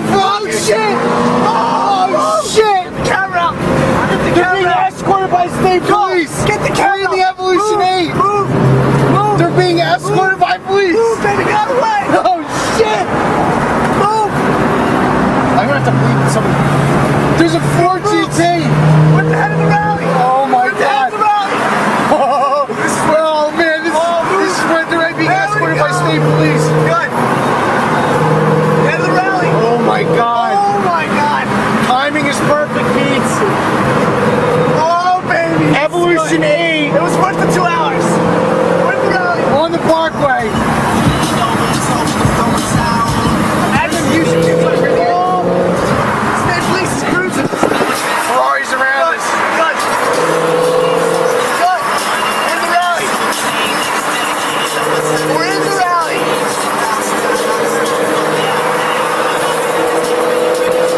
a oh shit! Oh shit! Get the camera out! Get the They're being camera out! escorted by state police! Get the camera out! We're in the Evolution 8! Move! Move! They're being escorted by police! Move, baby, get out of the way! Oh shit! Move! I'm gonna have to bleep something. There's a 4GT! We're at the head of the rally! Oh my We're at the head god! of the rally! Oh man, this is where they're being escorted by state police! Good! Head of the rally! Oh my god! Oh my god! Timing is perfect, Pete! Oh baby! Evolution 8! It was worth the 2 hours! We're at the rally! On the Parkway! Adam, you should do it right here. State police is cruising. Ferraris around us! Good. Good. In the rally. We're in the rally.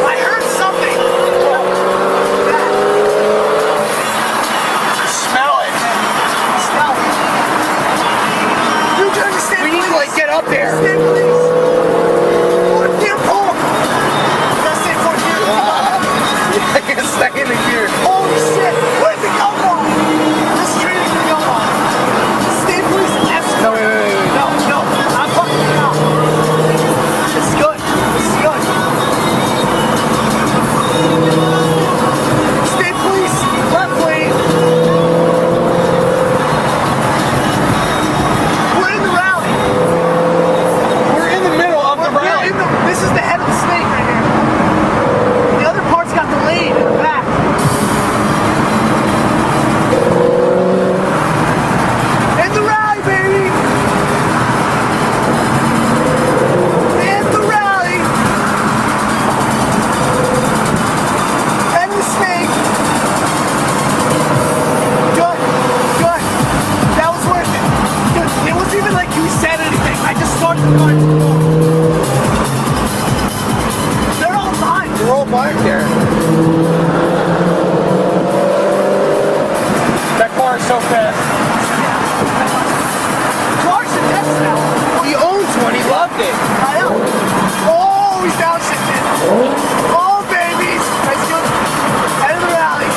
I heard something. Smell it! Smell it. You can understand. We need to like get up there! State police. Fourth gear pull. That's it, fourth gear. I can stay in the gear. Holy shit. Where's the go on? This train is gonna go on. State police escort. No, wait. No, no. I'm fucking it out. This is good. This is good. State police, left lane. We're in the rally. We're in the middle of the rally. This is the head of the snake right here. The other part's got delayed in the back. In the rally, baby. In the rally. And the snake. Good. Good. That was worth it. Dude, it wasn't even like you said anything. I just started the car to go. They're all fine. We're all back there. That car is so fast. Cars are dead now. Well, he owns one. He loved it. I know. Oh, he's downshifting. Oh, babies. That's good. Head of the rally.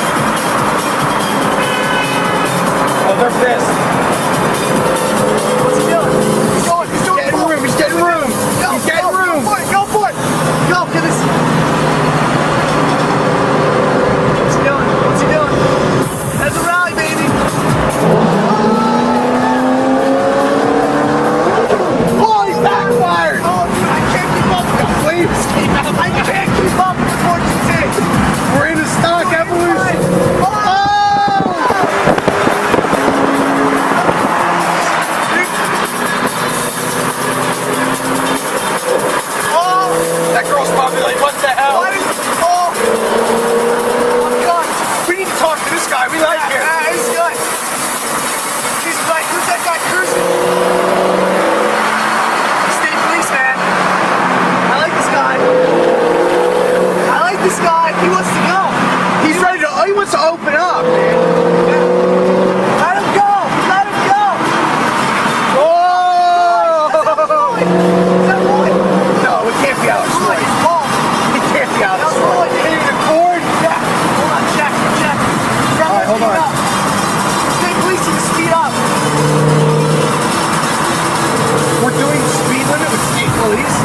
Oh, they're pissed. What's he doing? He's going. He's doing. Getting room. He's getting room. Go, He's getting go, room. Go for it. Go for it. Go. Get this. What's he doing? What's he doing? Head of the rally, baby. Oh, he's backfired. Oh, dude, I can't keep up. Flames came out. I can't keep up with what you say. We're in the stock evolution. Oh! That girl's probably like, what the hell? What is oh God. We need to talk to this guy. We like him. Yeah, he's good. He's like, who's that guy cruising? State police, man. I like this guy. I like this guy. He wants to go. He's ready to, he wants to open up. Let him go. Let him go. Oh! Is that Roy? No, it can't be Alex. Roy. Oh, It can't be Alex. that's Roy. Hey, the cord. Check. Hold on, check. Check. All right, hold on. State police need to speed up. We're doing speed limit with state police.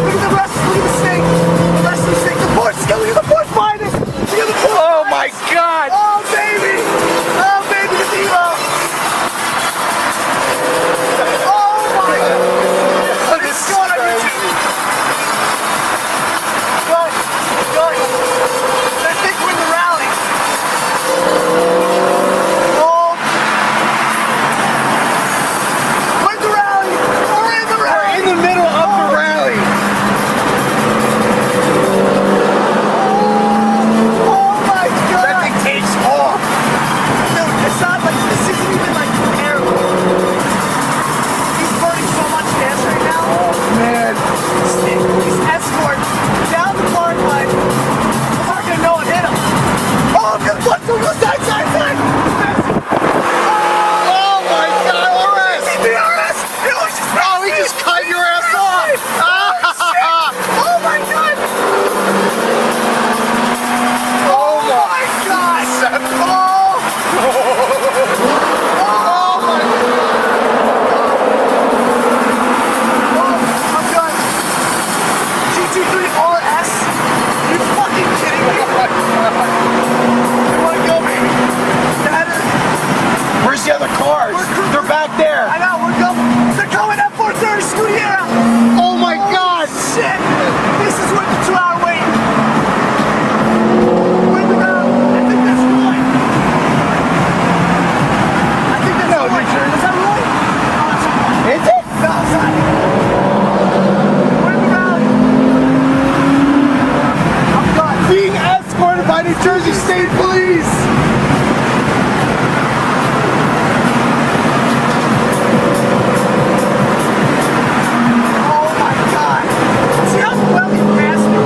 Look at the rest. Look at the snake. The rest of the snake. The bush. Look at the bush behind us. Look at the bush. Oh my God! Oh baby. Oh baby, the Devo. Oh my God. This It's going on YouTube. Good. Good. I think we're in the rally. Oh. We're in the rally. We're back there. I know, they're coming at 4:30, Scudiera. Oh my God. Shit, this is worth the 2-hour wait. Wait around, I think that's Roy. I think that's Roy. Is that Roy? Oh, Is it? no, it's not. Wait around. I'm done. Being escorted by New Jersey State Police. Oh my God. See how well he passed me?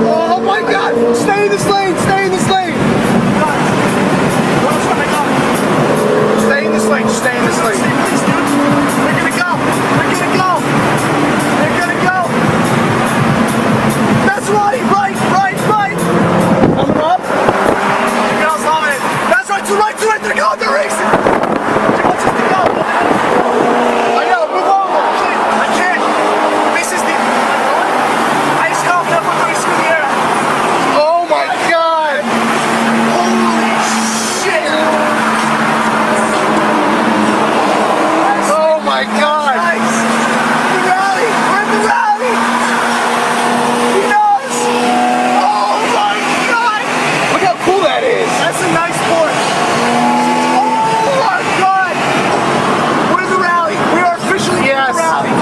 Oh my God. Stay in this lane. Stay in this lane. Done. What else have I done? Stay in this lane. Just stay in this lane. Please, dude. We're gonna go. We're gonna go. We're gonna go. That's right. Right. Coming up. The girl's loving it. That's right. To right. They're going. They're racing. She wants us to go. I know. Move over. I can't. This is the ice coffee up with the Scudiera. Oh my God. Holy shit. Oh my God. Nice. The rally. We're in the rally. He knows. Oh my God. Look how cool that is. That's a nice port. Oh my God. We're in the rally. We are officially in Yes. the rally.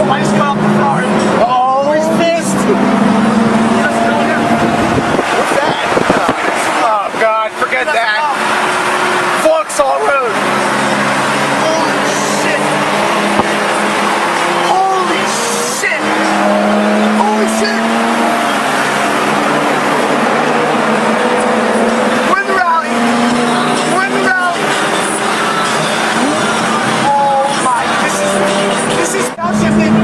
Oh, I just got off the car. Oh, he's pissed. Let's go here. What's that? Oh God, forget Let's that. go. Vauxhall Road. Holy shit. Holy shit. Holy shit. We're in the rally. We're in the rally. Oh my, this is shifting.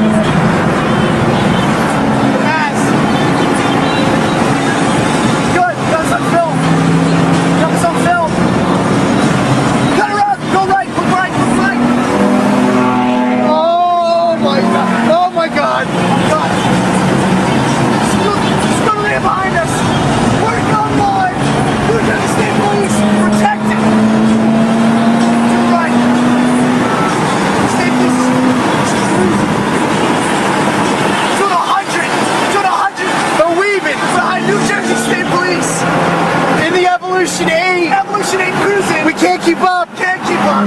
Yes. Good. Got us on film. Got us on film. Cut around. Go right. Go right. Go right. Oh my God. Oh my God. God. Scuderia behind us. We're going live. New Jersey State Police. Protect it. To the right. State Police. To the 100. To the 100. They're weaving. Behind New Jersey State Police. In the Evolution 8. Evolution ain't cruising. We can't keep up. Can't keep up.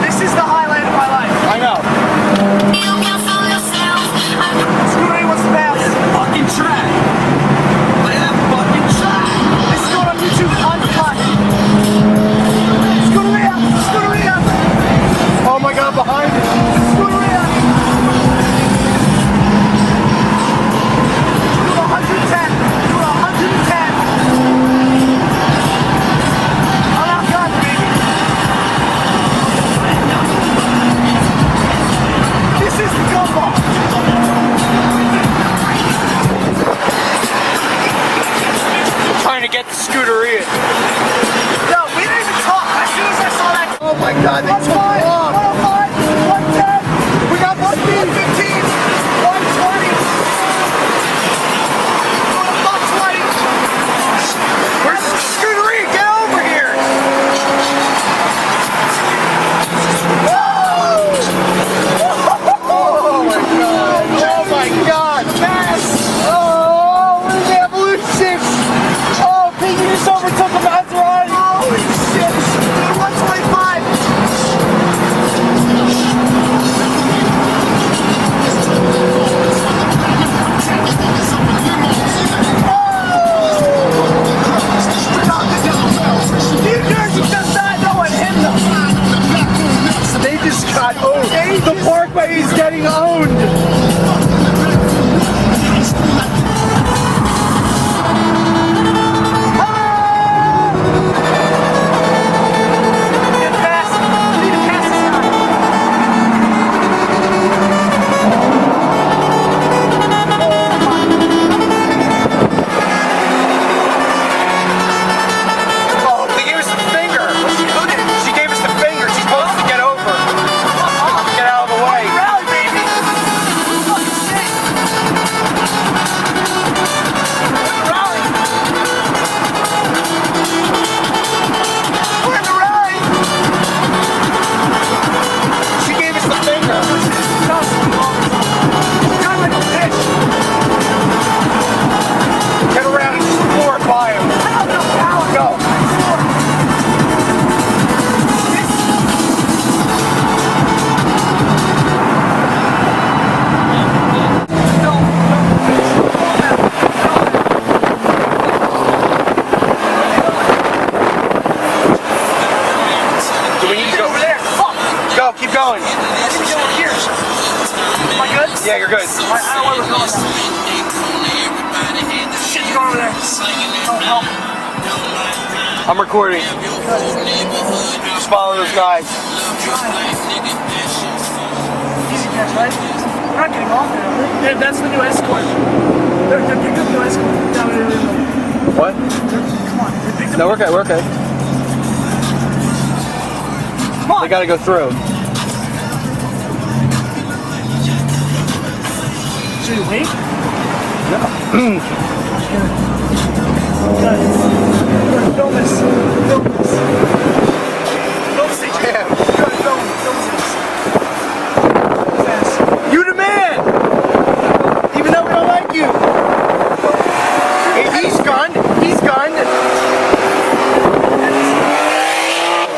This is the highlight of my life. I know. Scuderia wants to pass. Fucking track. Look at that fucking track. This is going on YouTube uncut. Scuderia. Oh my God, behind us. Scuderia. Do 110. Do 110. going. I think we go over here. Am I good? Yeah, you're good. I don't know where we're going now. Shit, you going over there. Oh, help. I'm recording. Just follow those guys. Easy catch, right? We're not getting off there. Yeah, that's the new escort. They're picking up the new escort. No. What? Come on. They picked up. No, we're okay. We're okay. Come on. They gotta go through. Should we wait? No. Good. Good. Film this. Film this. Film this. Yeah. Good. Film this. You the man! Even though we don't like you. Hey, he's gone. He's gone.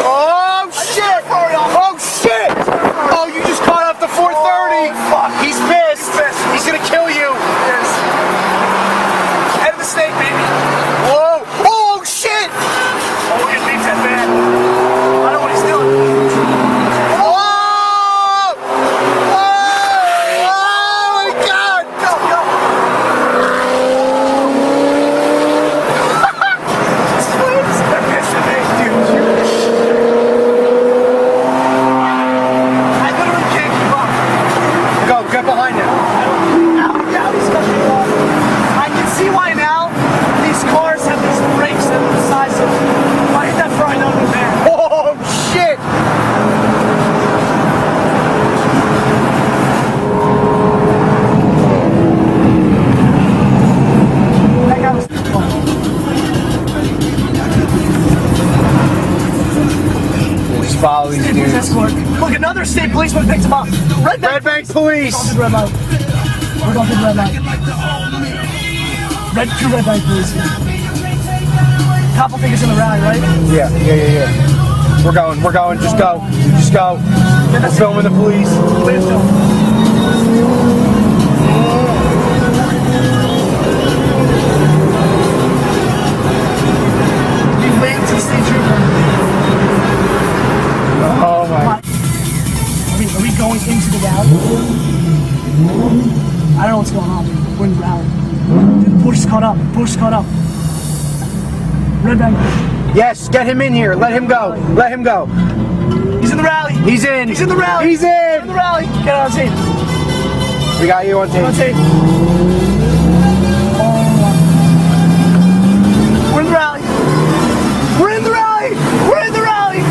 Oh, shit! Oh, shit! Oh, you just caught up to 430. Fuck. He's pissed. He's gonna kill you. Yes. Head of the snake, baby. Whoa! Oh, shit! Oh, we're gonna beat that man. I know what he's doing. Oh! Oh! Oh, my God! Go, go. Please. They're pissing me, dude. I literally can't keep up. Go, get behind him. Now he's fucking off. I can see why now these cars have these brakes that are the size of. If I hit that far, I know they're there. Oh, shit! That guy was. Just follow these State police dudes. escort. Look, another state policeman picked him up. Red Red Bank Police! Red light. We're going to the red light. Two red light police. Couple fingers in the rally, right? Yeah. We're going. Just go. We're filming the police. Wait, film. Be waiting to the state trooper. Oh my. Are we going into the rally? I don't know what's going on. We're in the rally. Dude, the Bush is caught up. Red Bank. Yes, get him in here. Let him go. He's in the rally. He's in. He's in the rally. He's In the in. rally. Get on tape. We got you on On tape. tape. We're in the rally. We're in the rally.